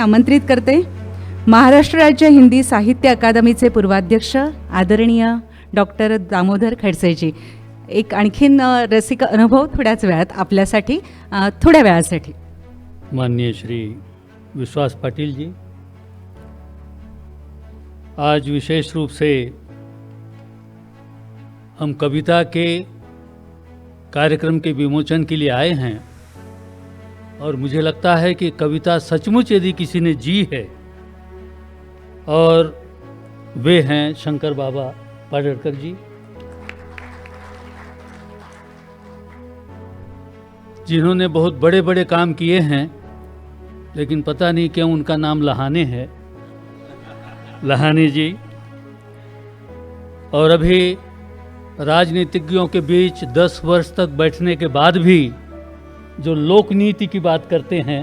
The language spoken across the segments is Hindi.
आमंत्रित करते महाराष्ट्र राज्य हिंदी साहित्य अकादमीचे पूर्वाध्यक्ष आदरणीय डॉक्टर दामोदर खडसेजी. एक आणखीन रसिक अनुभव थोड्याच वेळात आपल्यासाठी, थोड्या वेळासाठी. माननीय श्री विश्वास पाटिल जी, आज विशेष रूप से हम कविता के कार्यक्रम के विमोचन के लिए आए हैं और मुझे लगता है कि कविता सचमुच यदि किसी ने जी है और वे हैं शंकर बाबा पाडड़कर जी, जिन्होंने बहुत बड़े बड़े काम किए हैं, लेकिन पता नहीं क्यों उनका नाम लहाने है, लहाने जी। और अभी राजनीतिज्ञों के बीच 10 वर्ष तक बैठने के बाद भी जो लोक नीति की बात करते हैं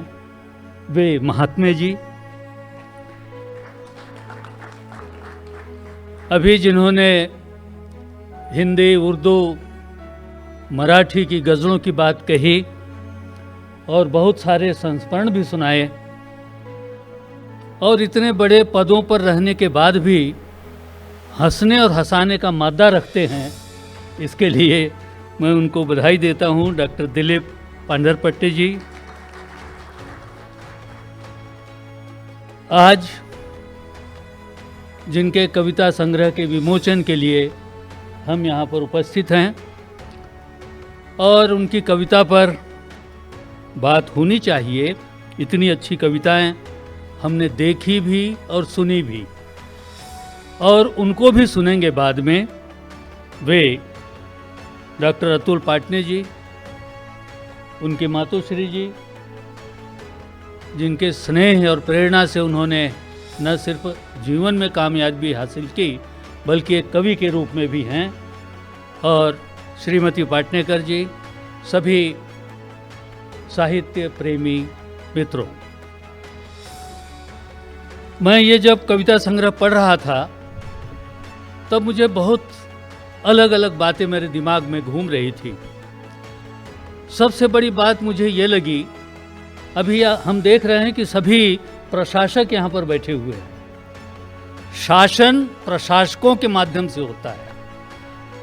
वे महात्मे जी। अभी जिन्होंने हिंदी, उर्दू, मराठी की गज़लों की बात कही और बहुत सारे संस्मरण भी सुनाए, और इतने बड़े पदों पर रहने के बाद भी हंसने और हंसाने का मादा रखते हैं, इसके लिए मैं उनको बधाई देता हूं। डॉक्टर दिलीप पांढरपट्टे जी, आज जिनके कविता संग्रह के विमोचन के लिए हम यहाँ पर उपस्थित हैं और उनकी कविता पर बात होनी चाहिए। इतनी अच्छी कविताएं हमने देखी भी और सुनी भी, और उनको भी सुनेंगे बाद में। वे डॉक्टर अतुल पाटने जी, उनके मातोश्री जी, जिनके स्नेह और प्रेरणा से उन्होंने न सिर्फ जीवन में कामयाबी हासिल की बल्कि एक कवि के रूप में भी हैं, और श्रीमती पाटनेकर जी, सभी साहित्य प्रेमी मित्रों। मैं ये जब कविता संग्रह पढ़ रहा था तब मुझे बहुत अलग अलग बातें मेरे दिमाग में घूम रही थी। सबसे बड़ी बात मुझे ये लगी, अभी हम देख रहे हैं कि सभी प्रशासक यहाँ पर बैठे हुए हैं। शासन प्रशासकों के माध्यम से होता है,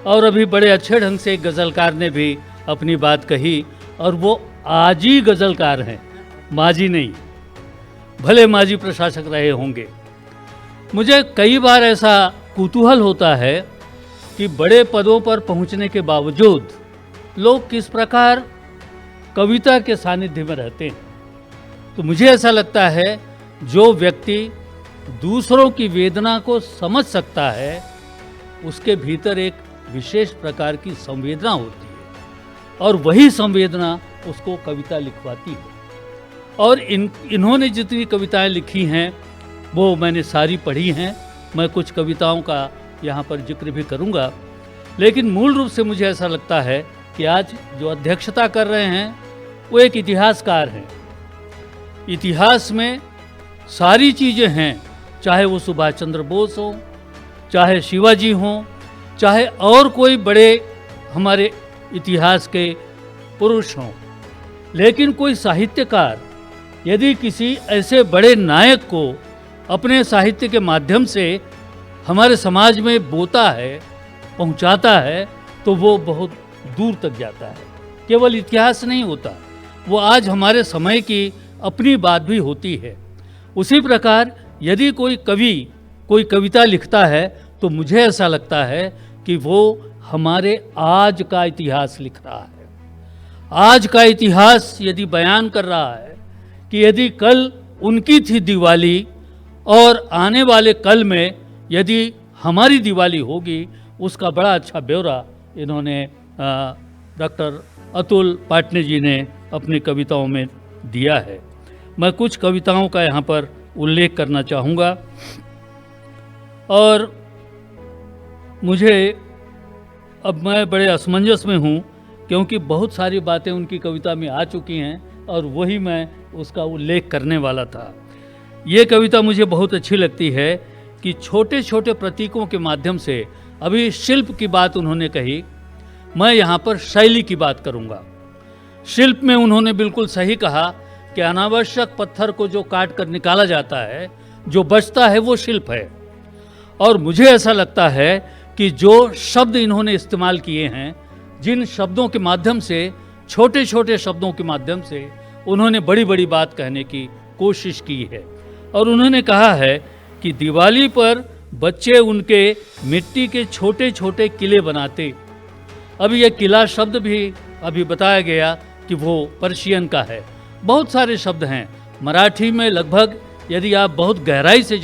और अभी बड़े अच्छे ढंग से एक गज़लकार ने भी अपनी बात कही, और वो आजी गज़लकार हैं, माजी नहीं। भले माजी प्रशासक रहे होंगे। मुझे कई बार ऐसा कुतूहल होता है कि बड़े पदों पर पहुंचने के बावजूद लोग किस प्रकार कविता के सानिध्य में रहते हैं। तो मुझे ऐसा लगता है जो व्यक्ति दूसरों की वेदना को समझ सकता है उसके भीतर एक विशेष प्रकार की संवेदना होती है, और वही संवेदना उसको कविता लिखवाती है। और इन्होंने जितनी कविताएं लिखी हैं वो मैंने सारी पढ़ी हैं। मैं कुछ कविताओं का यहाँ पर जिक्र भी करूँगा, लेकिन मूल रूप से मुझे ऐसा लगता है कि आज जो अध्यक्षता कर रहे हैं वो एक इतिहासकार हैं। इतिहास में सारी चीज़ें हैं, चाहे वो सुभाष चंद्र बोस हो, चाहे शिवाजी हों, चाहे और कोई बड़े हमारे इतिहास के पुरुष हों, लेकिन कोई साहित्यकार यदि किसी ऐसे बड़े नायक को अपने साहित्य के माध्यम से हमारे समाज में बोता है, पहुंचाता है, तो वो बहुत दूर तक जाता है। केवल इतिहास नहीं होता, वो आज हमारे समय की अपनी बात भी होती है। उसी प्रकार यदि कोई कवि कोई कविता लिखता है तो मुझे ऐसा लगता है कि वो हमारे आज का इतिहास लिख रहा है। आज का इतिहास यदि बयान कर रहा है कि यदि कल उनकी थी दिवाली और आने वाले कल में यदि हमारी दिवाली होगी, उसका बड़ा अच्छा ब्यौरा इन्होंने डॉक्टर अतुल पाटने जी ने अपनी कविताओं में दिया है। मैं कुछ कविताओं का यहाँ पर उल्लेख करना चाहूँगा, और मुझे अब मैं बड़े असमंजस में हूँ क्योंकि बहुत सारी बातें उनकी कविता में आ चुकी हैं और वही मैं उसका उल्लेख करने वाला था। ये कविता मुझे बहुत अच्छी लगती है कि छोटे छोटे प्रतीकों के माध्यम से, अभी शिल्प की बात उन्होंने कही, मैं यहाँ पर शैली की बात करूँगा। शिल्प में उन्होंने बिल्कुल सही कहा कि अनावश्यक पत्थर को जो काट कर निकाला जाता है, जो बचता है वो शिल्प है। और मुझे ऐसा लगता है कि जो शब्द इन्होंने इस्तेमाल किए हैं, जिन शब्दों के माध्यम से, छोटे छोटे शब्दों के माध्यम से उन्होंने बड़ी बड़ी बात कहने की कोशिश की है। और उन्होंने कहा है कि दिवाली पर बच्चे उनके मिट्टी के छोटे छोटे किले बनाते। अब यह किला शब्द भी अभी बताया गया कि वो पर्शियन का है। बहुत सारे शब्द हैं मराठी में, लगभग यदि आप बहुत गहराई से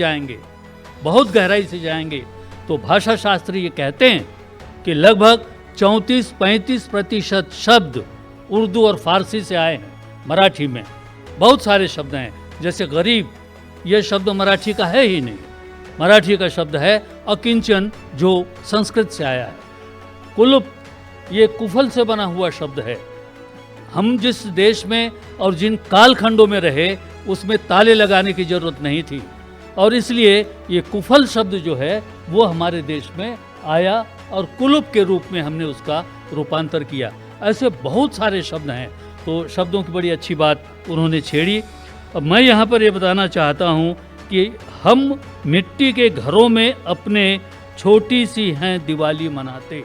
जाएंगे तो भाषा शास्त्री ये कहते हैं कि लगभग 34-35% शब्द उर्दू और फारसी से आए हैं। मराठी में बहुत सारे शब्द हैं, जैसे गरीब, यह शब्द मराठी का है ही नहीं। मराठी का शब्द है अकिंचन, जो संस्कृत से आया है। कुलुप, ये कुफल से बना हुआ शब्द है। हम जिस देश में और जिन कालखंडों में रहे, उसमें ताले लगाने की जरूरत नहीं थी, और इसलिए ये कुफल शब्द जो है वो हमारे देश में आया और कुलुप के रूप में हमने उसका रूपांतर किया। ऐसे बहुत सारे शब्द हैं। तो शब्दों की बड़ी अच्छी बात उन्होंने छेड़ी। अब मैं यहाँ पर ये बताना चाहता हूँ कि हम मिट्टी के घरों में अपने छोटी सी हैं दिवाली मनाते।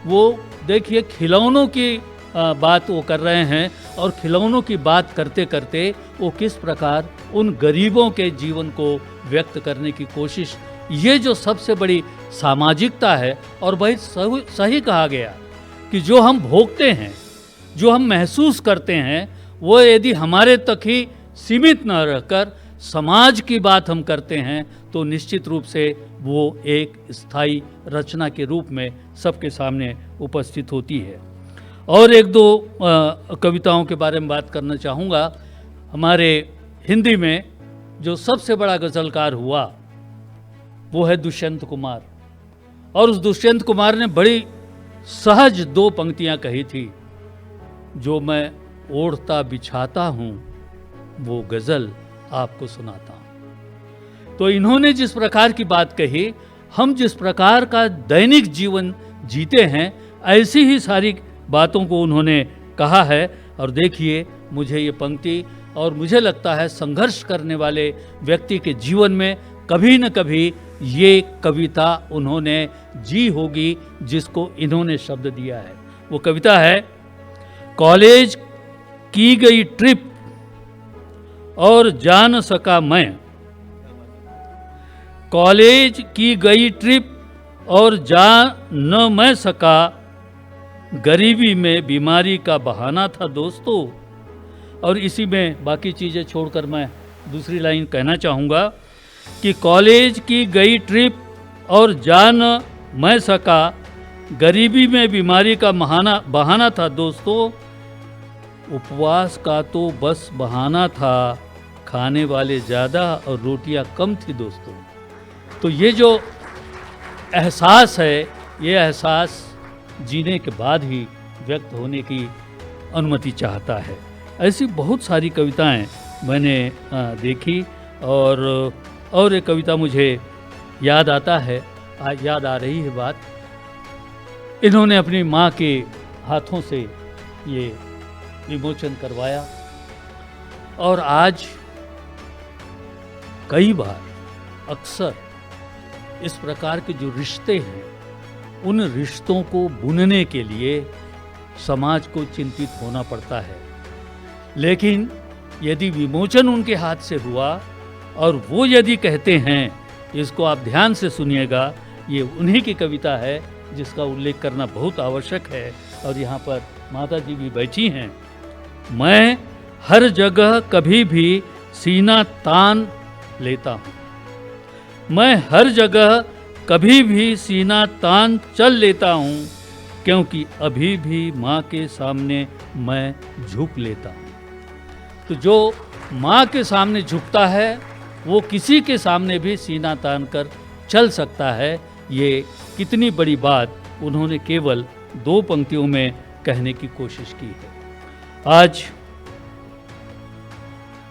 वो देखिए खिलौनों की बात वो कर रहे हैं, और खिलौनों की बात करते करते वो किस प्रकार उन गरीबों के जीवन को व्यक्त करने की कोशिश, ये जो सबसे बड़ी सामाजिकता है। और बहुत सही कहा गया कि जो हम भोगते हैं, जो हम महसूस करते हैं, वो यदि हमारे तक ही सीमित न रहकर समाज की बात हम करते हैं, तो निश्चित रूप से वो एक स्थायी रचना के रूप में सबके सामने उपस्थित होती है। और एक दो कविताओं के बारे में बात करना चाहूँगा। हमारे हिंदी में जो सबसे बड़ा गज़लकार हुआ वो है दुष्यंत कुमार। और उस दुष्यंत कुमार ने बड़ी सहज दो पंक्तियाँ कही थी, जो मैं ओढ़ता बिछाता हूँ वो गज़ल आपको सुनाता हूँ। तो इन्होंने जिस प्रकार की बात कही, हम जिस प्रकार का दैनिक जीवन जीते हैं, ऐसी ही सारी बातों को उन्होंने कहा है। और देखिए, मुझे ये पंक्ति, और मुझे लगता है संघर्ष करने वाले व्यक्ति के जीवन में कभी न कभी ये कविता उन्होंने जी होगी, जिसको इन्होंने शब्द दिया है। वो कविता है, कॉलेज की गई ट्रिप और जा न सका मैं, कॉलेज की गई ट्रिप और जा न मैं सका, गरीबी में बीमारी का बहाना था दोस्तों। और इसी में बाकी चीज़ें छोड़कर मैं दूसरी लाइन कहना चाहूँगा कि कॉलेज की गई ट्रिप और जा न मैं सका, गरीबी में बीमारी का बहाना था दोस्तों, उपवास का तो बस बहाना था, खाने वाले ज़्यादा और रोटियां कम थी दोस्तों। तो ये जो एहसास है, ये एहसास जीने के बाद ही व्यक्त होने की अनुमति चाहता है। ऐसी बहुत सारी कविताएं मैंने देखी, और एक कविता मुझे याद आता है, याद आ रही है बात। इन्होंने अपनी माँ के हाथों से ये विमोचन करवाया, और आज कई बार अक्सर इस प्रकार के जो रिश्ते हैं, उन रिश्तों को बुनने के लिए समाज को चिंतित होना पड़ता है। लेकिन यदि विमोचन उनके हाथ से हुआ, और वो यदि कहते हैं, इसको आप ध्यान से सुनिएगा, ये उन्हीं की कविता है जिसका उल्लेख करना बहुत आवश्यक है। और यहाँ पर माता जी भी बैठी हैं। मैं हर जगह कभी भी सीना तान लेता हूँ, मैं हर जगह कभी भी सीना तान चल लेता हूँ, क्योंकि अभी भी माँ के सामने मैं झुक लेता हूँ। तो जो माँ के सामने झुकता है, वो किसी के सामने भी सीना तान कर चल सकता है। ये कितनी बड़ी बात उन्होंने केवल दो पंक्तियों में कहने की कोशिश की है। आज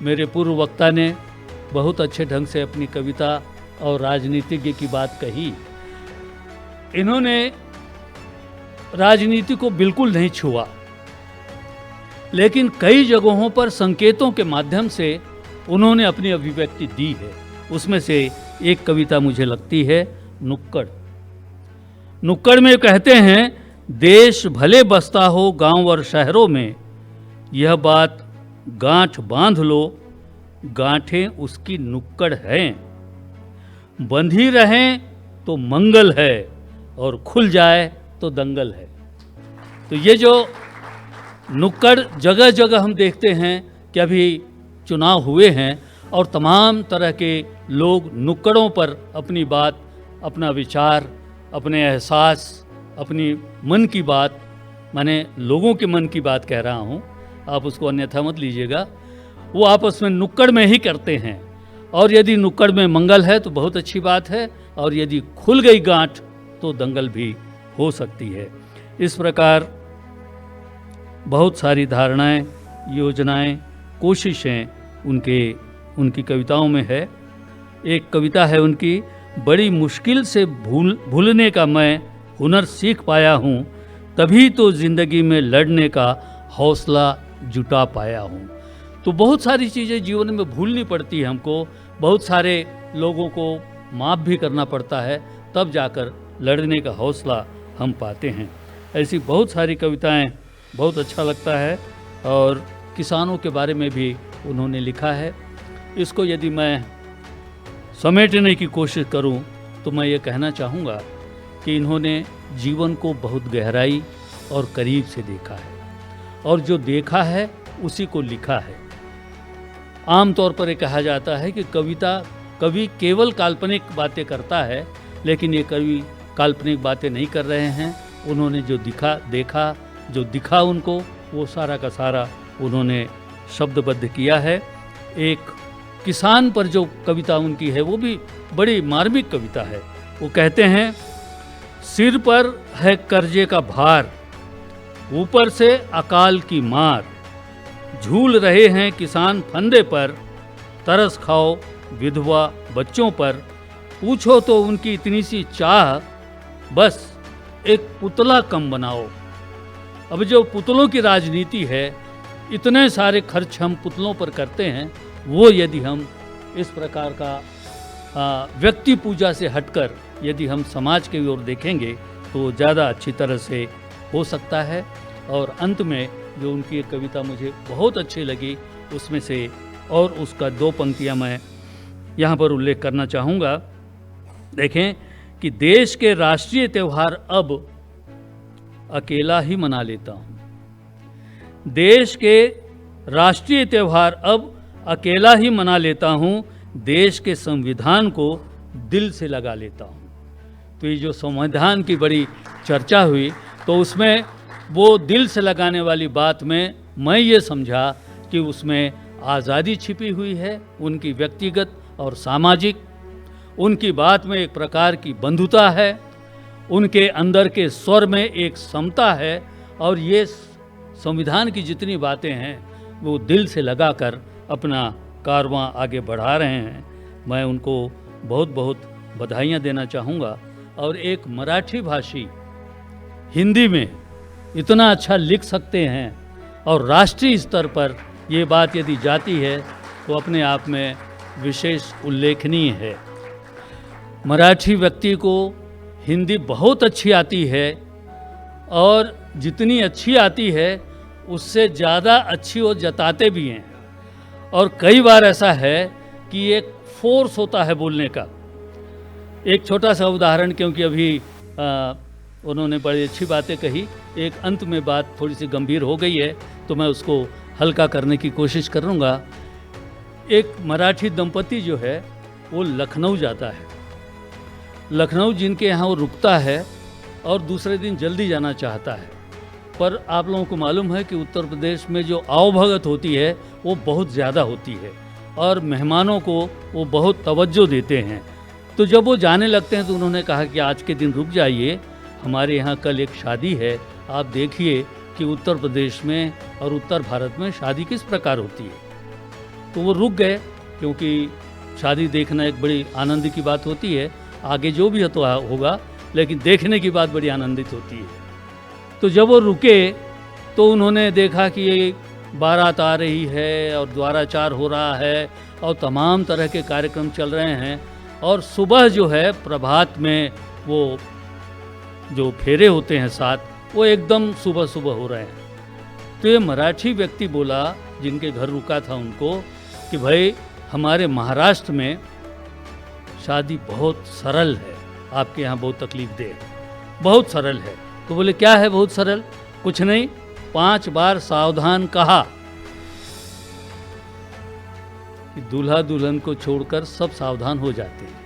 मेरे पूर्व वक्ता ने बहुत अच्छे ढंग से अपनी कविता और राजनीतिज्ञ की बात कही। इन्होंने राजनीति को बिल्कुल नहीं छुआ, लेकिन कई जगहों पर संकेतों के माध्यम से उन्होंने अपनी अभिव्यक्ति दी है। उसमें से एक कविता मुझे लगती है नुक्कड़। नुक्कड़ में कहते हैं, देश भले बसता हो गांव और शहरों में, यह बात गांठ बांध लो, गांठें उसकी नुक्कड़ हैं। बंधी रहें तो मंगल है, और खुल जाए तो दंगल है। तो ये जो नुक्कड़ जगह जगह हम देखते हैं कि अभी चुनाव हुए हैं और तमाम तरह के लोग नुक्कड़ों पर अपनी बात, अपना विचार, अपने एहसास, अपनी मन की बात, माने लोगों के मन की बात कह रहा हूँ, आप उसको अन्यथा मत लीजिएगा, वो आपस में नुक्कड़ में ही करते हैं। और यदि नुक्कड़ में मंगल है तो बहुत अच्छी बात है, और यदि खुल गई गांठ तो दंगल भी हो सकती है। इस प्रकार बहुत सारी धारणाएं, योजनाएं, कोशिशें उनकी कविताओं में है। एक कविता है उनकी, बड़ी मुश्किल से भूलने का मैं हुनर सीख पाया हूँ, तभी तो ज़िंदगी में लड़ने का हौसला जुटा पाया हूँ। तो बहुत सारी चीज़ें जीवन में भूलनी पड़ती है हमको, बहुत सारे लोगों को माफ़ भी करना पड़ता है, तब जाकर लड़ने का हौसला हम पाते हैं। ऐसी बहुत सारी कविताएं बहुत अच्छा लगता है। और किसानों के बारे में भी उन्होंने लिखा है। इसको यदि मैं समेटने की कोशिश करूं तो मैं ये कहना चाहूँगा कि इन्होंने जीवन को बहुत गहराई और करीब से देखा है, और जो देखा है उसी को लिखा है। आम तौर पर ये कहा जाता है कि कवि केवल काल्पनिक बातें करता है, लेकिन ये कवि काल्पनिक बातें नहीं कर रहे हैं। उन्होंने जो देखा, जो दिखा उनको, वो सारा का सारा उन्होंने शब्दबद्ध किया है। एक किसान पर जो कविता उनकी है वो भी बड़ी मार्मिक कविता है। वो कहते हैं, सिर पर है कर्जे का भार, ऊपर से अकाल की मार, झूल रहे हैं किसान फंदे पर, तरस खाओ विधवा बच्चों पर, पूछो तो उनकी इतनी सी चाह, बस एक पुतला कम बनाओ। अब जो पुतलों की राजनीति है, इतने सारे खर्च हम पुतलों पर करते हैं, वो यदि हम इस प्रकार का व्यक्ति पूजा से हटकर यदि हम समाज की ओर देखेंगे तो ज़्यादा अच्छी तरह से हो सकता है। और अंत में जो उनकी एक कविता मुझे बहुत अच्छी लगी, उसमें से और उसका 2 पंक्तियां मैं यहाँ पर उल्लेख करना चाहूँगा। देखें कि देश के राष्ट्रीय त्यौहार अब अकेला ही मना लेता हूँ, देश के राष्ट्रीय त्यौहार अब अकेला ही मना लेता हूँ, देश के संविधान को दिल से लगा लेता हूँ। तो ये जो संविधान की बड़ी चर्चा हुई, तो उसमें वो दिल से लगाने वाली बात में मैं ये समझा कि उसमें आज़ादी छिपी हुई है, उनकी व्यक्तिगत और सामाजिक। उनकी बात में एक प्रकार की बंधुता है, उनके अंदर के स्वर में एक समता है, और ये संविधान की जितनी बातें हैं वो दिल से लगाकर अपना कारवां आगे बढ़ा रहे हैं। मैं उनको बहुत बहुत बधाइयाँ देना चाहूँगा। और एक मराठी भाषी हिंदी में इतना अच्छा लिख सकते हैं, और राष्ट्रीय स्तर पर ये बात यदि जाती है तो अपने आप में विशेष उल्लेखनीय है। मराठी व्यक्ति को हिंदी बहुत अच्छी आती है, और जितनी अच्छी आती है उससे ज़्यादा अच्छी वो जताते भी हैं। और कई बार ऐसा है कि एक फोर्स होता है बोलने का। एक छोटा सा उदाहरण, क्योंकि अभी उन्होंने बड़ी अच्छी बातें कही, एक अंत में बात थोड़ी सी गंभीर हो गई है तो मैं उसको हल्का करने की कोशिश करूँगा। एक मराठी दंपति जो है वो लखनऊ जाता है। लखनऊ जिनके यहाँ वो रुकता है और दूसरे दिन जल्दी जाना चाहता है, पर आप लोगों को मालूम है कि उत्तर प्रदेश में जो आवभगत होती है वो बहुत ज़्यादा होती है, और मेहमानों को वो बहुत तवज्जो देते हैं। तो जब वो जाने लगते हैं तो उन्होंने कहा कि आज के दिन रुक जाइए, हमारे यहाँ कल एक शादी है, आप देखिए कि उत्तर प्रदेश में और उत्तर भारत में शादी किस प्रकार होती है। तो वो रुक गए, क्योंकि शादी देखना एक बड़ी आनंद की बात होती है, आगे जो भी तो होगा, लेकिन देखने की बात बड़ी आनंदित होती है। तो जब वो रुके तो उन्होंने देखा कि ये बारात आ रही है और द्वाराचार हो रहा है और तमाम तरह के कार्यक्रम चल रहे हैं, और सुबह जो है प्रभात में वो जो फेरे होते हैं साथ, वो एकदम सुबह सुबह हो रहे हैं। तो ये मराठी व्यक्ति बोला, जिनके घर रुका था उनको, कि भाई हमारे महाराष्ट्र में शादी बहुत सरल है, आपके यहाँ बहुत तकलीफ दे है, बहुत सरल है। तो बोले क्या है बहुत सरल? कुछ नहीं, 5 बार सावधान कहा कि दूल्हा दुल्हन को छोड़कर सब सावधान हो जाते हैं।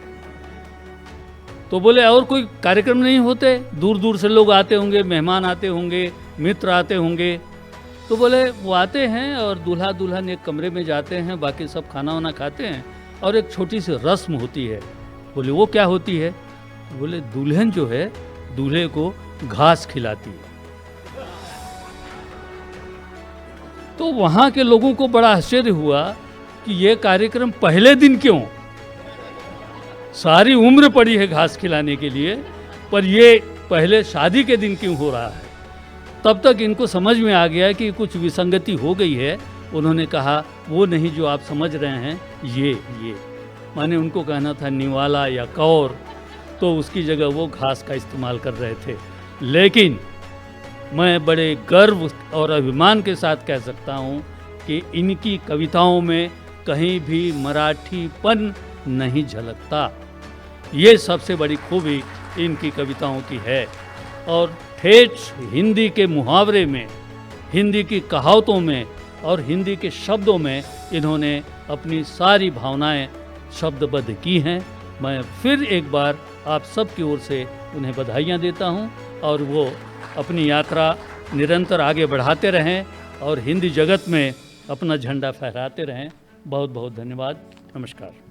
तो बोले और कोई कार्यक्रम नहीं होते? दूर दूर से लोग आते होंगे, मेहमान आते होंगे, मित्र आते होंगे। तो बोले वो आते हैं और दूल्हा दुल्हन एक कमरे में जाते हैं, बाकी सब खाना वाना खाते हैं, और एक छोटी सी रस्म होती है। बोले वो क्या होती है? बोले दुल्हन जो है दूल्हे को घास खिलाती है। तो वहाँ के लोगों को बड़ा आश्चर्य हुआ कि ये कार्यक्रम पहले दिन क्यों? सारी उम्र पड़ी है घास खिलाने के लिए, पर ये पहले शादी के दिन क्यों हो रहा है? तब तक इनको समझ में आ गया कि कुछ विसंगति हो गई है। उन्होंने कहा वो नहीं जो आप समझ रहे हैं, ये माने उनको कहना था निवाला या कौर, तो उसकी जगह वो घास का इस्तेमाल कर रहे थे। लेकिन मैं बड़े गर्व और अभिमान के साथ कह सकता हूँ कि इनकी कविताओं में कहीं भी मराठीपन नहीं झलकता। ये सबसे बड़ी खूबी इनकी कविताओं की है। और ठेठ हिंदी के मुहावरे में, हिंदी की कहावतों में और हिंदी के शब्दों में इन्होंने अपनी सारी भावनाएं शब्दबद्ध की हैं। मैं फिर एक बार आप सब की ओर से उन्हें बधाइयाँ देता हूँ, और वो अपनी यात्रा निरंतर आगे बढ़ाते रहें और हिंदी जगत में अपना झंडा फहराते रहें। बहुत बहुत धन्यवाद। नमस्कार।